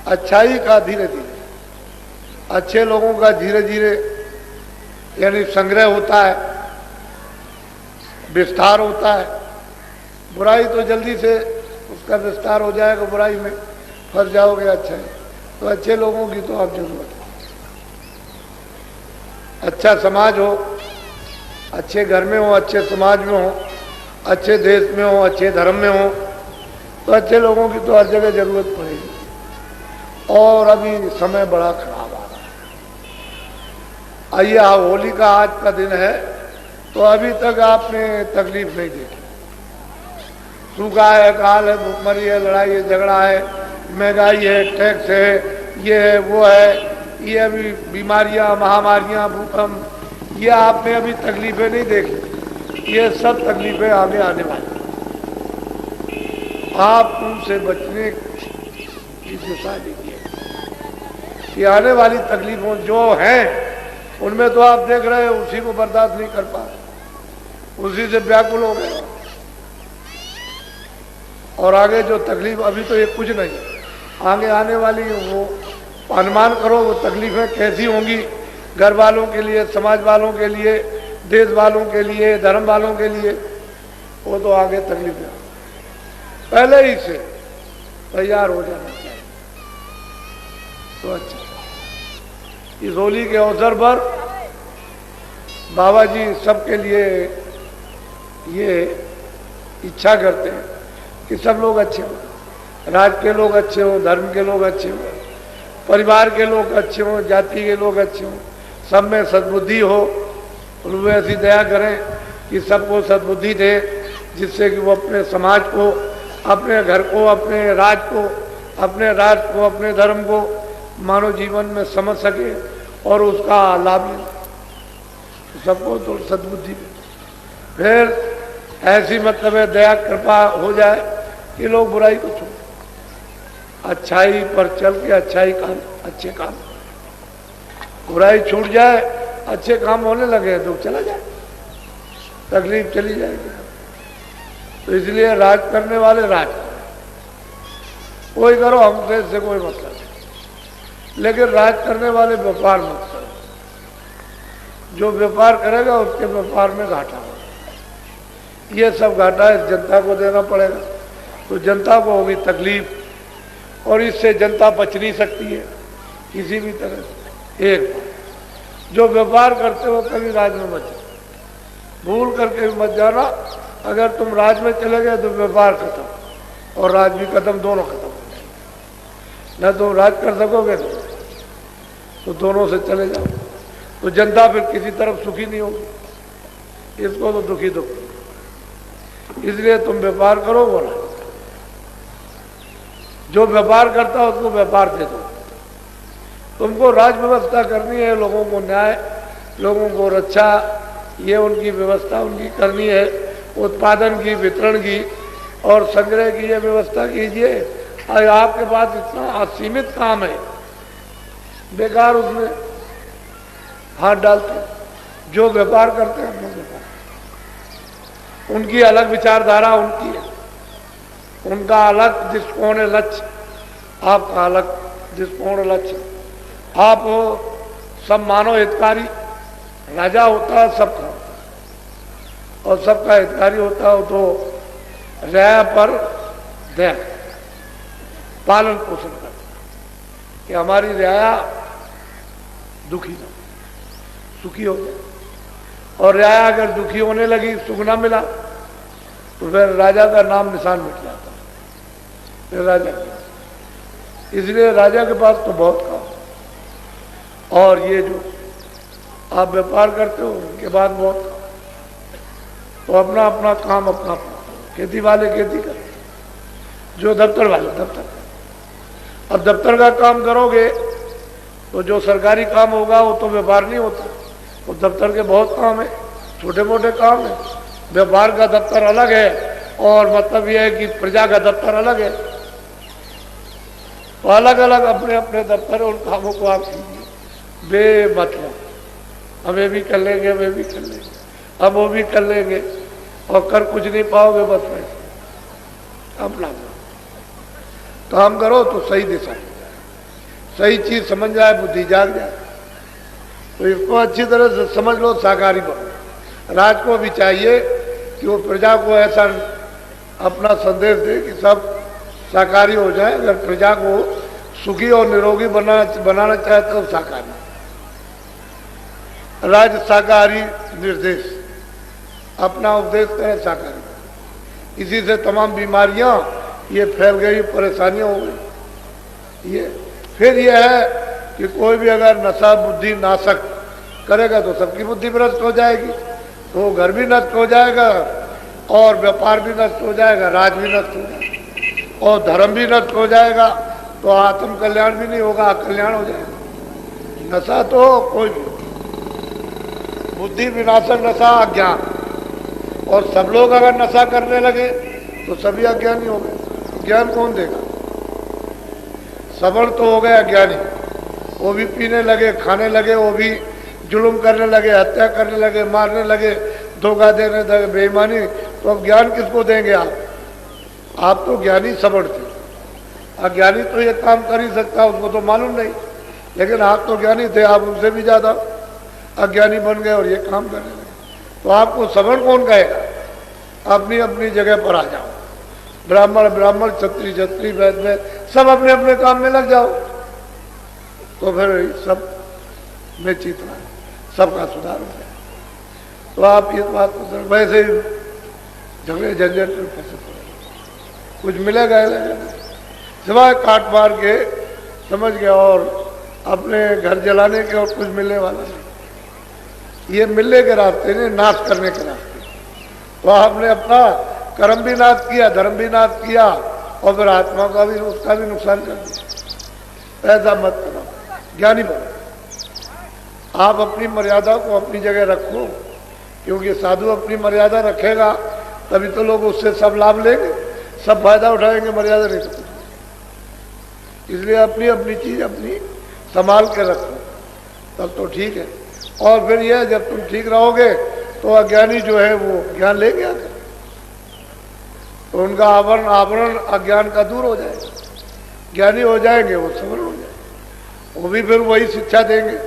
अच्छाई का धीरे धीरे, अच्छे लोगों का धीरे धीरे यानी संग्रह होता है, विस्तार होता है। बुराई तो जल्दी से उसका विस्तार हो जाएगा, बुराई में फंस जाओगे। अच्छा है तो अच्छे लोगों की तो आप जरूरत है। अच्छा समाज हो, अच्छे घर में हो, अच्छे समाज में हो, अच्छे देश में हो, अच्छे धर्म में हो, तो अच्छे लोगों की तो हर जगह जरूरत पड़ेगी। और अभी समय बड़ा खराब आ रहा है। आइए, होली का आज का दिन है, तो अभी तक आपने तकलीफ नहीं देखी। सूखा है, काल है, भूखमरी है, लड़ाई है, झगड़ा है, महंगाई है, टैक्स है, ये है, वो है, ये अभी बीमारियां, महामारियां, भूकंप, ये आपने अभी तकलीफें नहीं देखी। ये सब तकलीफें आगे आने वाली। आप उनसे बचने की दिशा लीजिए। ये आने वाली तकलीफों जो हैं उनमें तो आप देख रहे हैं उसी को बर्दाश्त नहीं कर पा रहे, उसी से व्याकुल हो गए। और आगे जो तकलीफ, अभी तो ये कुछ नहीं, आगे आने वाली वो अनुमान करो वो तकलीफें कैसी होंगी घर वालों के लिए, समाज वालों के लिए, देश वालों के लिए, धर्म वालों के लिए। वो तो आगे तकलीफें पहले ही से तैयार हो जाना चाहिए। तो अच्छा, इस होली के अवसर पर बाबा जी सबके लिए ये इच्छा करते हैं कि सब लोग अच्छे हों, राज्य के लोग अच्छे हों, धर्म के लोग अच्छे हों, परिवार के लोग अच्छे हों, जाति के लोग अच्छे हों, सब में सद्बुद्धि हो। और वे ऐसी दया करें कि सबको सद्बुद्धि दे, जिससे कि वो अपने समाज को, अपने घर को, अपने राज्य को, अपने राष्ट्र को, अपने धर्म को मानव जीवन में समझ सके और उसका लाभ ले। तो सबको तो सद्बुद्धि दे, फिर ऐसी मतलब है दया कृपा हो जाए कि लोग बुराई को छोड़, अच्छाई पर चल के अच्छाई काम, अच्छे काम, बुराई छूट जाए, अच्छे काम होने लगे तो चला जाए, तकलीफ चली जाएगी। तो इसलिए राज करने वाले राज करें, कोई करो, हमसे इससे कोई मतलब नहीं, लेकिन राज करने वाले व्यापार मत करो। जो व्यापार करेगा उसके व्यापार में घाटा होगा। ये सब घाटा है जनता को देना पड़ेगा, तो जनता को होगी तकलीफ, और इससे जनता बच नहीं सकती है किसी भी तरह से। एक जो व्यापार करते हो कभी राज में मत जाओ, भूल करके भी मत जाना। अगर तुम राज में चले गए तो व्यापार खत्म और राज भी खत्म, दोनों खत्म। न तुम राज कर सकोगे तो दोनों से चले जाओ, तो जनता फिर किसी तरफ सुखी नहीं होगी, इसको तो दुखी दुख। इसलिए तुम व्यापार करो, वो राज। जो व्यापार करता है उसको व्यापार दे दो। तुमको राज व्यवस्था करनी है, लोगों को न्याय, लोगों को रक्षा, ये उनकी व्यवस्था उनकी करनी है, उत्पादन की, वितरण की और संग्रह की ये व्यवस्था कीजिए। और आपके पास इतना असीमित काम है, बेकार उसमें हाथ डालते। जो व्यापार करते हैं वो व्यापार, उनकी अलग विचारधारा उनकी है, उनका अलग दृष्टिकोण है, लक्ष्य, आपका अलग दृष्टिकोण लक्ष्य। आप सब मानव हितकारी, राजा होता है सबका, और सबका हितकारी होता हो तो रया पर दया, पालन पोषण करता कि हमारी रियाया दुखी ना, सुखी हो जाए। और रियाया अगर दुखी होने लगी, सुख ना मिला, तो फिर राजा का नाम निशान मिट जाता है, फिर राजा। इसलिए राजा के पास तो बहुत काम, और ये जो आप व्यापार करते हो उनके बाद बहुत काम। तो अपना अपना काम अपना अपना, खेती वाले खेती करें, जो दफ्तर वाले दफ्तर। अब दफ्तर का काम करोगे तो जो सरकारी काम होगा वो तो व्यापार नहीं होता, वो दफ्तर के बहुत काम है, छोटे मोटे काम है। व्यापार का दफ्तर अलग है, और मतलब यह है कि प्रजा का दफ्तर अलग है। तो अलग अलग अपने अपने दफ्तर, उन कामों को आप कीजिए बेमतलब। हमें भी कर लेंगे, हमें भी कर लेंगे, हम वो भी कर लेंगे, और कर कुछ नहीं पाओगे, बस वैसे अपना काम करो तो सही दिशा। सही चीज समझ जाए, बुद्धि जाग जाए। तो इसको अच्छी तरह से समझ लो, शाकाहारी बनो। राज को भी चाहिए कि वो प्रजा को ऐसा अपना संदेश दे कि सब शाकाहारी हो जाए। अगर प्रजा को सुखी और निरोगी बनाना चाहते हो तो शाकाहारी। राज शाकाहारी निर्देश, अपना उपदेश करें शाकाहारी। इसी से तमाम बीमारियां ये फैल गई, परेशानियां हो गई। ये फिर ये है कि कोई भी अगर नशा बुद्धि नाशक करेगा तो सबकी बुद्धि भ्रष्ट हो जाएगी, तो घर भी नष्ट हो जाएगा और व्यापार भी नष्ट हो जाएगा, राज भी नष्ट हो जाएगा और धर्म भी नष्ट हो जाएगा, तो आत्म कल्याण भी नहीं होगा, कल्याण हो जाएगा। नशा तो कोई भी, बुद्धि विनाशक नशा अज्ञान, और सब लोग अगर नशा करने लगे तो सभी अज्ञानी हो गए। ज्ञान कौन देगा? सवर्ण तो हो गए अज्ञानी, वो भी पीने लगे, खाने लगे, वो भी जुल्म करने लगे, हत्या करने लगे, मारने लगे, धोखा देने लगे, बेईमानी। तो अब ज्ञान किसको देंगे आप तो ज्ञानी सवर्ण थे, अज्ञानी तो ये काम कर ही सकता, उसको तो मालूम नहीं, लेकिन आप तो ज्ञानी थे, आप उनसे भी ज्यादा अज्ञानी बन गए और ये काम करने लगे। तो आपको सवर्ण कौन कहेगा? अपनी अपनी जगह पर आ जाओ, ब्राह्मण ब्राह्मण, क्षत्रिय क्षत्रिय, वैद्य वैद्य, सब अपने अपने काम में लग जाओ, तो फिर सब में चेतना, सबका सुधार हो जाए। तो आप इस बात को वैसे ही झगड़े झंझट में फंसे पड़े, कुछ मिलेगा सिवाय काट मार के, समझ गया, और अपने घर जलाने के और कुछ मिलने वाला नहीं। ये मिलने के रास्ते नहीं, नाश करने के रास्ते। तो आपने अपना कर्म भी नाश किया, धर्म भी नाश किया, और फिर आत्मा का भी, उसका भी नुकसान कर दिया। ऐसा मत करो, ज्ञानी बनो। आप अपनी मर्यादा को अपनी जगह रखो, क्योंकि साधु अपनी मर्यादा रखेगा तभी तो लोग उससे सब लाभ लेंगे, सब फायदा उठाएंगे, मर्यादा नहीं तो। इसलिए अपनी अपनी चीज अपनी संभाल के रखो, तब तो ठीक है। और फिर यह जब तुम ठीक रहोगे तो अज्ञानी जो है वो ज्ञान लेंगे आकर, तो उनका आवरण अज्ञान का दूर हो जाएगा, ज्ञानी हो जाएंगे, वो सवर्ण हो जाएंगे, वो भी फिर वही शिक्षा देंगे,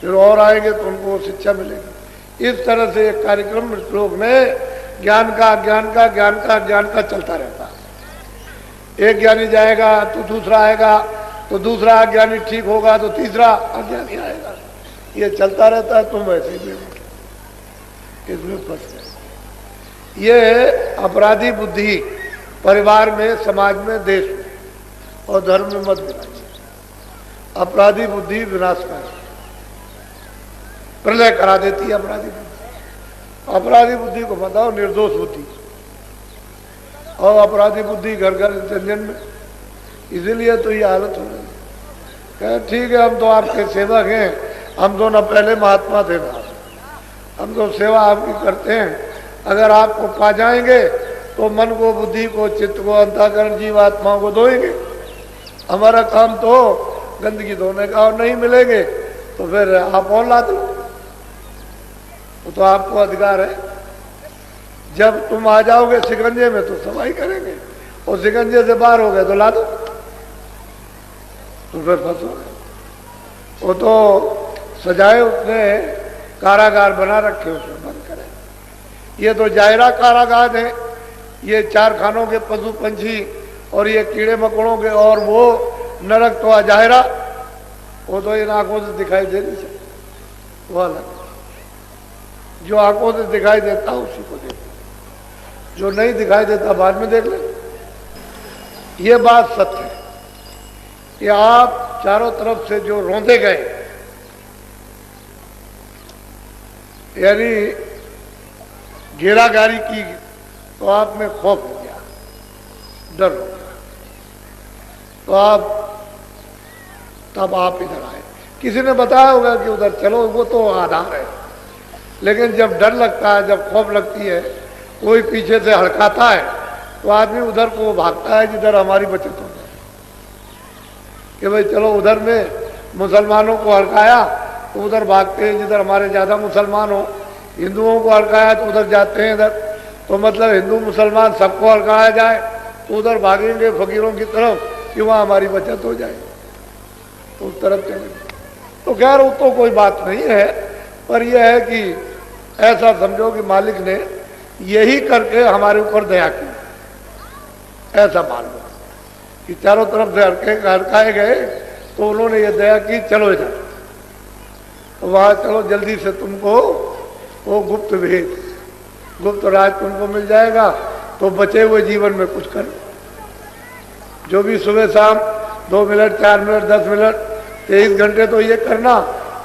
फिर और आएंगे तो उनको वो शिक्षा मिलेगी। इस तरह से एक कार्यक्रम श्लोक में ज्ञान का ज्ञान का ज्ञान का ज्ञान का चलता रहता है। एक ज्ञानी जाएगा तो दूसरा आएगा, तो दूसरा अज्ञानी ठीक होगा तो तीसरा अज्ञानी आएगा, ये चलता रहता है। तुम वैसे ही इसमें फंस गए। ये अपराधी बुद्धि परिवार में, समाज में, देश में और धर्म में मत बनाइए। अपराधी बुद्धि विनाशकारी, प्रलय करा देती है अपराधी बुद्धि। अपराधी बुद्धि को बताओ निर्दोष बुद्धि, और अपराधी बुद्धि घर घर जन में। इसीलिए तो ये हालत हो रही है। ठीक है, हम तो आपके सेवक हैं, हम तो न पहले महात्मा थे, हम तो सेवा आपकी करते हैं। अगर आपको पा जाएंगे तो मन को, बुद्धि को, चित्त को, अंतःकरण, जीवात्माओं को धोएंगे। हमारा काम तो गंदगी धोने का, और नहीं मिलेंगे तो फिर आप और ला दो, तो आपको अधिकार है। जब तुम आ जाओगे शिकंजे में तो सफाई करेंगे, और शिकंजे से बाहर हो गए तो ला दो, तो फिर फंसोगे। वो तो सजाए उसने कारागार बना रखे, उसमें बंद करें। ये तो जायरा कारागार है, ये चार खानों के पशु पंछी और ये कीड़े मकोड़ों के, और वो नरक तो अजायरा, वो तो इन आंखों से दिखाई दे नहीं सकता, वो अलग। जो आंखों से दिखाई देता उसी को देखो, जो नहीं दिखाई देता बाद में देख ले। ये बात सत्य है कि आप चारों तरफ से जो रौंदे गए, यानी घेरागारी की, तो आप में खौफ हो गया, डर हो गया, तो तब आप इधर आए। किसी ने बताया होगा कि उधर चलो, वो तो आधार है, लेकिन जब डर लगता है, जब खौफ लगती है, कोई पीछे से हड़काता है, तो आदमी उधर को भागता है जिधर हमारी बचत हो जाए। कि भाई चलो उधर में मुसलमानों को हड़काया तो उधर भागते हैं जिधर हमारे ज़्यादा मुसलमान हो, हिंदुओं को हड़काया तो उधर जाते हैं इधर, तो मतलब हिंदू मुसलमान सबको हड़काया जाए तो उधर भागेंगे फकीरों की तरफ कि वहाँ हमारी बचत हो जाए। उस तरफ चले गए। तो खैर वो तो कोई बात नहीं है, पर यह है कि ऐसा समझो कि मालिक ने यही करके हमारे ऊपर दया की, ऐसा मान लो कि चारों तरफ से हड़काए गए तो उन्होंने ये दया की, चलो इधर, तो वहां चलो जल्दी से तुमको वो गुप्त भेद, गुप्त राज तुमको मिल जाएगा, तो बचे हुए जीवन में कुछ करो। जो भी सुबह शाम 2 मिनट 4 मिनट 10 मिनट 23 घंटे तो ये करना,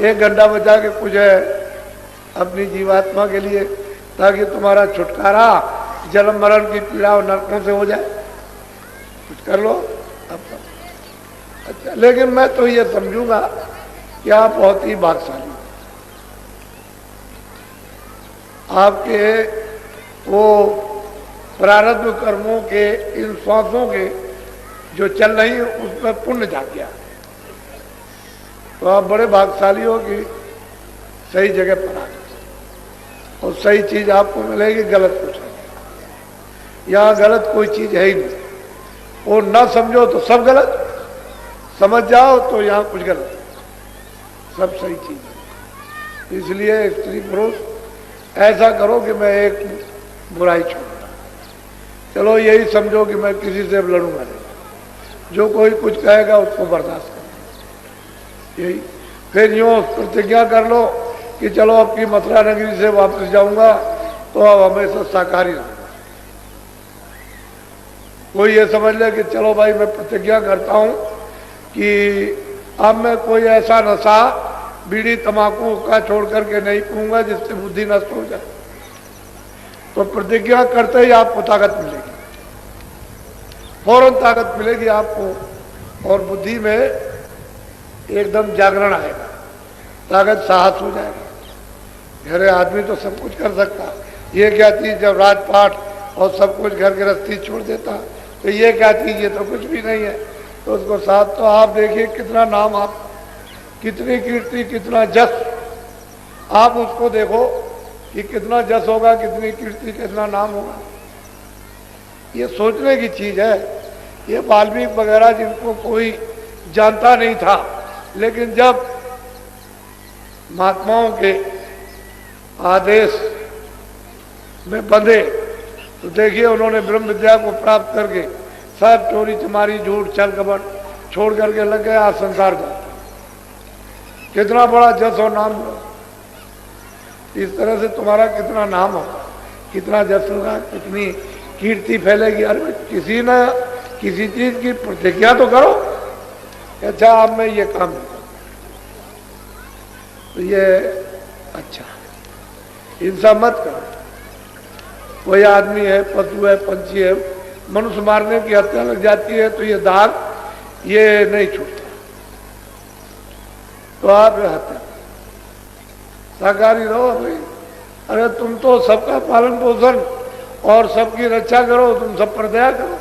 1 घंटा बचा के कुछ है अपनी जीवात्मा के लिए, ताकि तुम्हारा छुटकारा जन्म मरण की पीड़ा और नरकों से हो जाए। कुछ कर लो अब। अच्छा, लेकिन मैं तो ये समझूंगा कि आप बहुत ही भाग्यशाली, आपके वो प्रारब्ध कर्मों के इन श्वासों के जो चल रही उसमें पुण्य जा गया, तो आप बड़े भाग्यशाली हो कि सही जगह पर आ गए और सही चीज आपको मिलेगी, गलत कुछ नहीं। यहाँ गलत कोई चीज है ही नहीं, और ना समझो तो सब गलत, समझ जाओ तो यहाँ कुछ गलत, सब सही चीज है। इसलिए स्त्री पुरुष ऐसा करो कि मैं एक बुराई छोड़ूंगा, चलो यही समझो कि मैं किसी से लड़ूंगा नहीं, जो कोई कुछ कहेगा उसको बर्दाश्त करो, यही। फिर यूँ प्रतिज्ञा कर लो कि चलो अब की मथुरा नगरी से वापस जाऊंगा तो अब हमेशा शाकाहारी रहूंगा। कोई ये समझ ले कि चलो भाई मैं प्रतिज्ञा करता हूं कि अब मैं कोई ऐसा नशा बीड़ी तंबाकू का छोड़ करके नहीं पीऊंगा जिससे बुद्धि नष्ट हो जाए, तो प्रतिज्ञा करते ही आपको ताकत मिलेगी, फौरन ताकत मिलेगी आपको, और बुद्धि में एकदम जागरण आएगा, ताकत साहस हो जाएगा। घरे आदमी तो सब कुछ कर सकता, ये क्या चीज जब राजपाट और सब कुछ घर गृहस्थी छोड़ देता, तो ये क्या चीज, ये तो कुछ भी नहीं है। तो उसको साथ तो आप देखिए कितना नाम, आप कितनी कीर्ति कितना जस, आप उसको देखो कि कितना जस होगा, कितनी कीर्ति कितना नाम होगा। ये सोचने की चीज है। ये वाल्मीकि वगैरह जिनको कोई जानता नहीं था, लेकिन जब महात्माओं के आदेश में बंधे तो देखिए उन्होंने ब्रह्म विद्या को प्राप्त करके सब चोरी चमारी झूठ छल कपट छोड़ करके लग गए आज संसार का। कितना बड़ा जस और नाम होगा, इस तरह से तुम्हारा कितना नाम होगा, कितना जस होगा, कितनी कीर्ति फैलेगी। अरे किसी न किसी चीज की प्रतिज्ञा तो करो, अच्छा अब मैं ये काम करूं, तो ये अच्छा हिंसा मत करो। कोई आदमी है, पशु है, पंछी है, मनुष्य मारने की हत्या लग जाती है तो ये दाग ये नहीं छूटता, तो आप हत्या शाकाहारी रहो भाई। अरे तुम तो सबका पालन पोषण और सबकी रक्षा करो, तुम सब पर दया करो,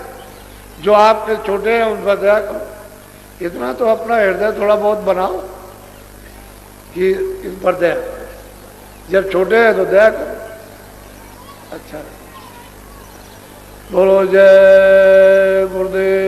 जो आपके छोटे हैं उन पर दया करो। इतना तो अपना हृदय थोड़ा बहुत बनाओ कि इन पर दया करो, जब छोटे हैं तो दया करो। अच्छा, बोलो जय गुरुदेव।